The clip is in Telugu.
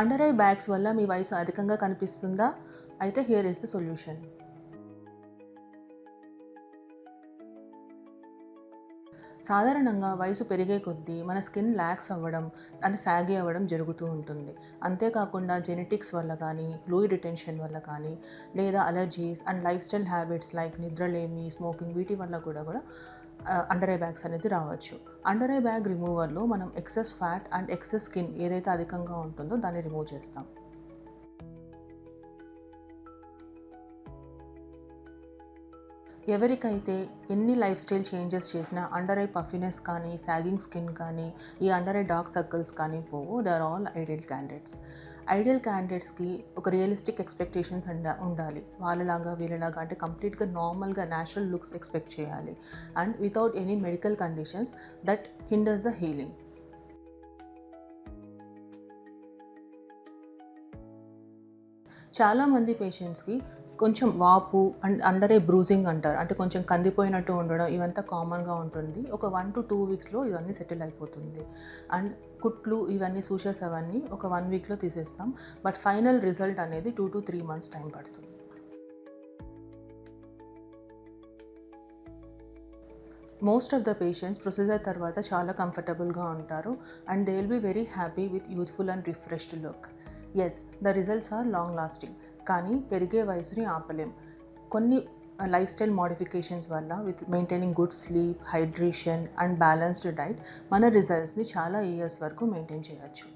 అండర్ ఐ బ్యాగ్స్ వల్ల మీ వయసు అధికంగా కనిపిస్తుందా? అయితే హియర్ ఈస్ ద సొల్యూషన్. సాధారణంగా వయసు పెరిగే కొద్దీ మన స్కిన్ ల్యాక్స్ అవ్వడం అంటే సాగి అవ్వడం జరుగుతూ ఉంటుంది. అంతేకాకుండా జెనెటిక్స్ వల్ల కానీ, ఫ్లూయిడ్ రిటెన్షన్ వల్ల కానీ, లేదా allergies and life style habits like నిద్రలేమి, స్మోకింగ్ వీటి వల్ల కూడా అండర్ ఐ బ్యాగ్స్ అనేది రావచ్చు. అండర్ ఐ బ్యాగ్ రిమూవర్లో మనం excess fat and excess skin ఏదైతే అధికంగా ఉంటుందో దాన్ని రిమూవ్ చేస్తాం. ఎవరికైతే ఎన్ని లైఫ్ స్టైల్ చేంజెస్ చేసినా అండర్ ఐ పఫినెస్ కానీ, సాగింగ్ స్కిన్ కానీ, ఈ అండర్ ఐ డార్క్ సర్కిల్స్ కానీ పోవు. They are all ideal candidates. Ideal క్యాండిడేట్స్కి ఒక రియలిస్టిక్ ఎక్స్పెక్టేషన్స్ ఉండాలి. వాళ్ళలాగా వీళ్ళలాగా అంటే కంప్లీట్గా నార్మల్గా న్యాచురల్ లుక్స్ ఎక్స్పెక్ట్ చేయాలి and without any medical conditions that hinders the healing. చాలామంది పేషెంట్స్కి కొంచెం వాపు అండ్ అండర్ ఐ బ్రూజింగ్ అంటారు, అంటే కొంచెం కందిపోయినట్టు ఉండడం, ఇవంతా కామన్గా ఉంటుంది. ఒక 1 to 2 వీక్స్లో ఇవన్నీ సెటిల్ అయిపోతుంది. అండ్ కుట్లు ఇవన్నీ సూషర్స్ అవన్నీ ఒక 1 వీక్లో తీసేస్తాం. బట్ ఫైనల్ రిజల్ట్ అనేది 2 to 3 months టైం పడుతుంది. Most of the patients procedure తర్వాత చాలా కంఫర్టబుల్గా ఉంటారు and they will be very happy with youthful and refreshed look. Yes, the results are long lasting. కానీ పెరిగే వయసుని ఆపలేం. కొన్ని లైఫ్ స్టైల్ మోడిఫికేషన్స్ వల్ల with maintaining good sleep, hydration and balanced diet మన రిజల్ట్స్ని చాలా ఇయర్స్ వరకు మెయింటైన్ చేయొచ్చు.